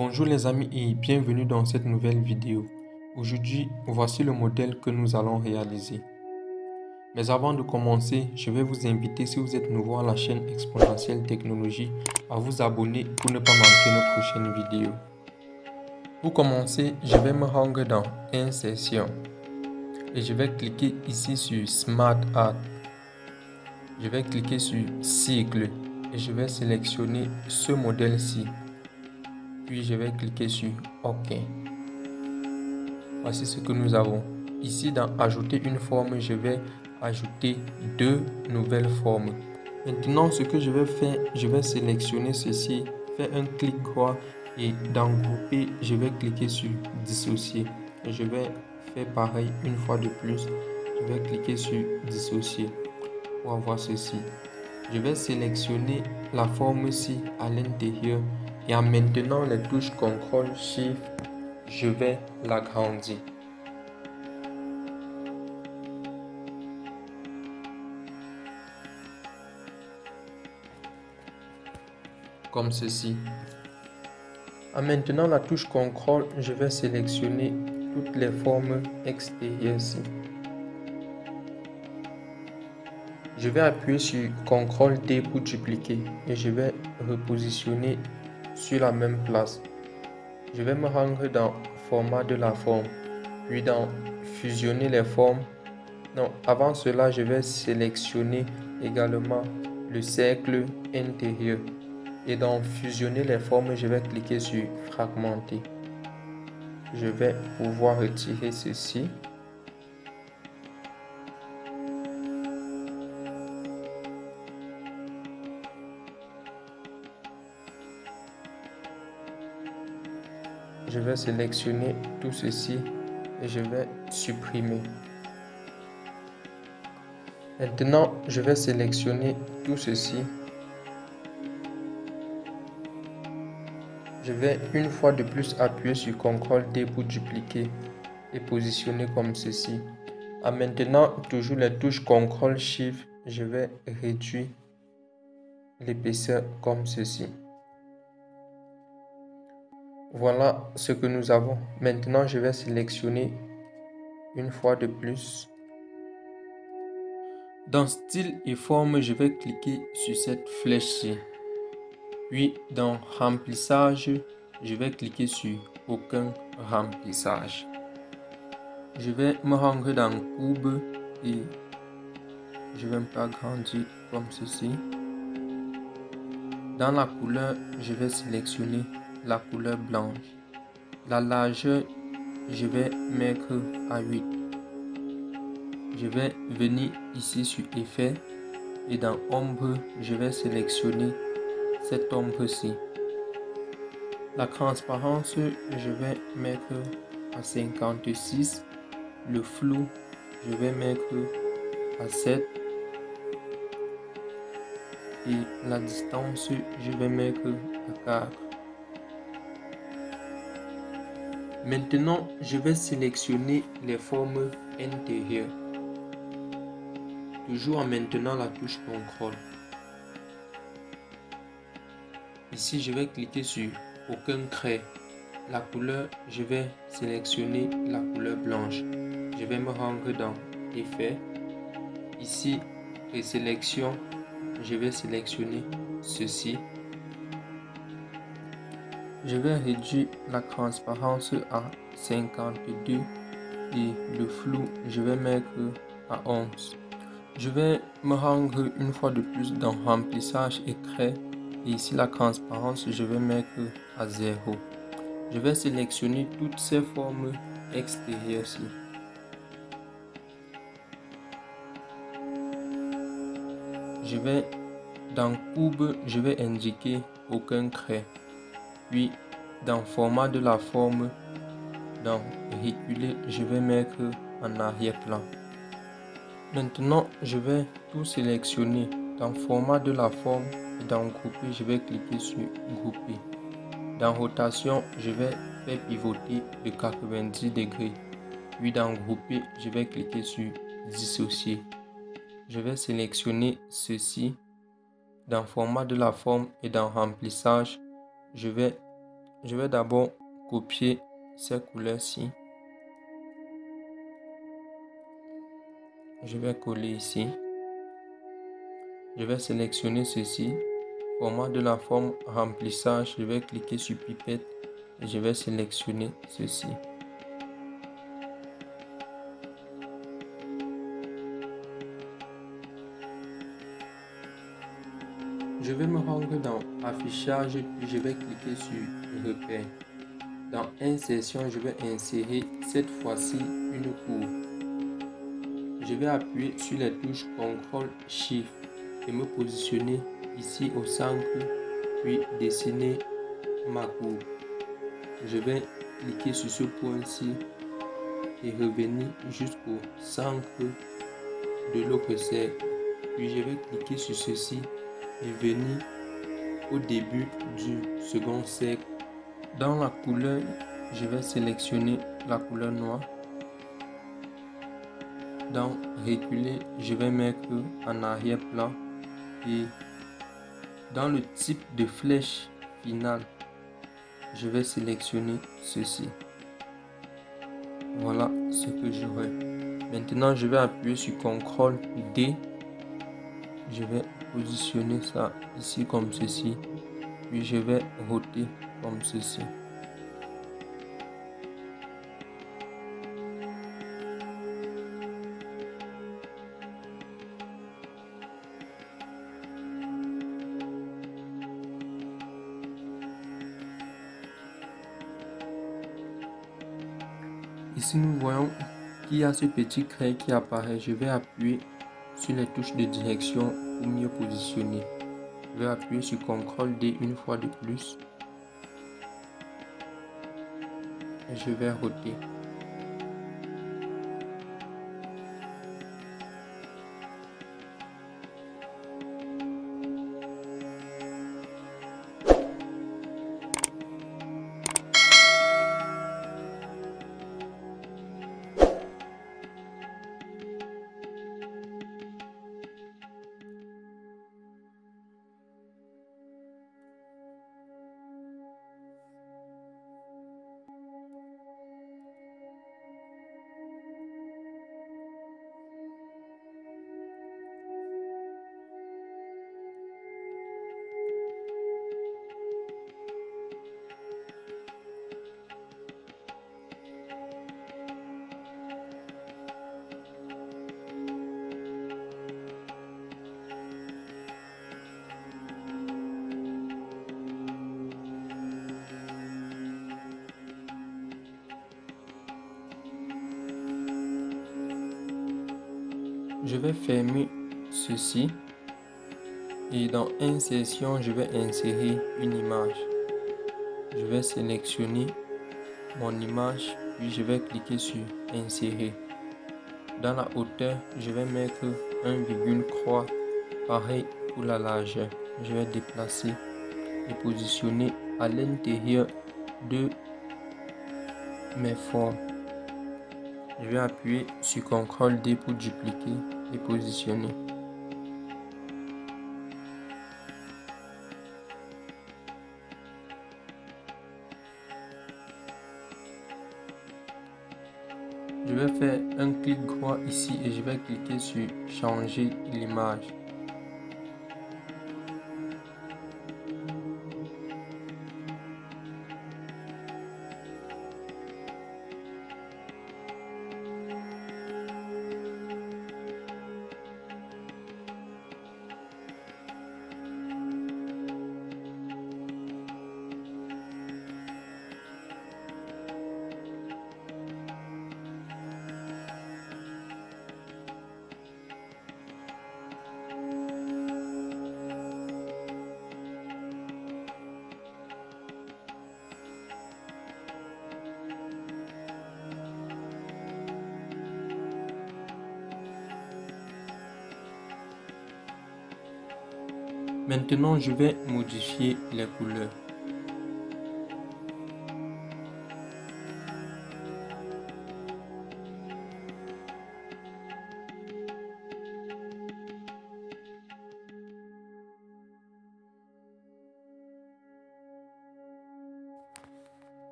Bonjour les amis et bienvenue dans cette nouvelle vidéo. Aujourd'hui, voici le modèle que nous allons réaliser. Mais avant de commencer, je vais vous inviter, si vous êtes nouveau à la chaîne Exponentielle Technologie, à vous abonner pour ne pas manquer nos prochaines vidéos. Pour commencer, je vais me rendre dans Insertion et je vais cliquer ici sur Smart Art. Je vais cliquer sur Cycle et je vais sélectionner ce modèle-ci. Puis je vais cliquer sur OK. Voici ce que nous avons. Ici, dans Ajouter une forme, je vais ajouter deux nouvelles formes. Maintenant, ce que je vais faire, je vais sélectionner ceci, faire un clic droit et dans Grouper, je vais cliquer sur Dissocier. Et je vais faire pareil une fois de plus. Je vais cliquer sur Dissocier pour avoir ceci. Je vais sélectionner la forme-ci à l'intérieur et en maintenant les touches CTRL SHIFT, je vais l'agrandir. Comme ceci. En maintenant la touche CTRL, je vais sélectionner toutes les formes extérieures-ci. Je vais appuyer sur CTRL D pour dupliquer et je vais repositionner sur la même place. Je vais me rendre dans Format de la forme, puis dans Fusionner les formes. Non, avant cela, je vais sélectionner également le cercle intérieur. Et dans Fusionner les formes, je vais cliquer sur Fragmenter. Je vais pouvoir retirer ceci. Je vais sélectionner tout ceci et je vais supprimer. Maintenant, je vais sélectionner tout ceci. Je vais une fois de plus appuyer sur CTRL D pour dupliquer et positionner comme ceci. En maintenant, toujours les touches CTRL SHIFT, je vais réduire l'épaisseur comme ceci. Voilà ce que nous avons. Maintenant, je vais sélectionner une fois de plus. Dans Style et Forme, je vais cliquer sur cette flèche-ci. Puis, dans Remplissage, je vais cliquer sur Aucun remplissage. Je vais me rendre dans Courbe et je vais un peu agrandir comme ceci. Dans la couleur, je vais sélectionner la couleur blanche. La largeur, je vais mettre à 8. Je vais venir ici sur Effet et dans Ombre, je vais sélectionner cette ombre-ci. La transparence, je vais mettre à 56. Le flou, je vais mettre à 7. Et la distance, je vais mettre à 4. Maintenant, je vais sélectionner les formes intérieures. Toujours en maintenant la touche CTRL. Ici, je vais cliquer sur Aucun trait. La couleur, je vais sélectionner la couleur blanche. Je vais me rendre dans Effet. Ici, Présélection, je vais sélectionner ceci. Je vais réduire la transparence à 52 et le flou, je vais mettre à 11. Je vais me rendre une fois de plus dans Remplissage et Trait. Et ici, la transparence, je vais mettre à 0. Je vais sélectionner toutes ces formes extérieures-ci. Je vais dans Courbe, je vais indiquer Aucun trait. Puis dans Format de la forme, dans Reculer, je vais mettre en arrière-plan. Maintenant, je vais tout sélectionner. Dans Format de la forme et dans Grouper, je vais cliquer sur Grouper. Dans Rotation, je vais faire pivoter de 90 degrés. Puis dans Grouper, je vais cliquer sur Dissocier. Je vais sélectionner ceci. Dans Format de la forme et dans Remplissage, je vais Je vais d'abord copier ces couleurs-ci. Je vais coller ici. Je vais sélectionner ceci. Format de la forme remplissage. Je vais cliquer sur pipette et je vais sélectionner ceci. Je vais me rendre dans affichage puis je vais cliquer sur repère. Dans insertion, je vais insérer cette fois-ci une courbe. Je vais appuyer sur les touches CTRL SHIFT et me positionner ici au centre, puis dessiner ma courbe. Je vais cliquer sur ce point-ci et revenir jusqu'au centre de l'autre cercle. Puis je vais cliquer sur ceci et venir au début du second cercle. Dans la couleur, je vais sélectionner la couleur noire. Dans reculer, je vais mettre en arrière-plan et dans le type de flèche finale, je vais sélectionner ceci. Voilà ce que j'aurai. Maintenant, je vais appuyer sur CTRL D. Je vais positionner ça ici comme ceci. Puis je vais roter comme ceci. Ici, nous voyons qu'il y a ce petit trait qui apparaît. Je vais appuyer sur les touches de direction pour mieux positionner. Je vais appuyer sur CTRL D une fois de plus. Et je vais roter. Je vais fermer ceci et dans insertion, je vais insérer une image. Je vais sélectionner mon image puis je vais cliquer sur insérer. Dans la hauteur, je vais mettre 1,3. Pareil pour la largeur. Je vais déplacer et positionner à l'intérieur de mes formes. Je vais appuyer sur CTRL D pour dupliquer et positionner. Je vais faire un clic droit ici et je vais cliquer sur changer l'image. Maintenant, je vais modifier les couleurs.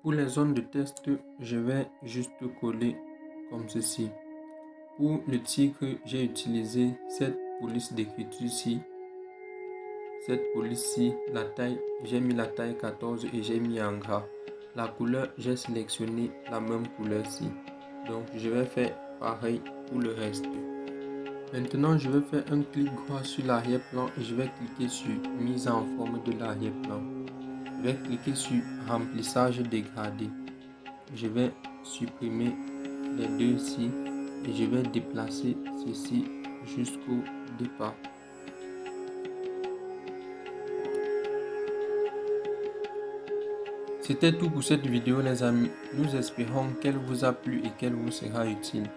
Pour les zones de test, je vais juste coller comme ceci. Pour le titre, j'ai utilisé cette police d'écriture-ci. Cette police-ci, la taille, j'ai mis la taille 14 et j'ai mis en gras. La couleur, j'ai sélectionné la même couleur-ci. Donc, je vais faire pareil pour le reste. Maintenant, je vais faire un clic droit sur l'arrière-plan et je vais cliquer sur mise en forme de l'arrière-plan. Je vais cliquer sur remplissage dégradé. Je vais supprimer les deux ici et je vais déplacer ceci jusqu'au départ. C'était tout pour cette vidéo les amis. Nous espérons qu'elle vous a plu et qu'elle vous sera utile.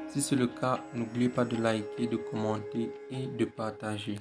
Si c'est le cas, n'oubliez pas de liker, de commenter et de partager.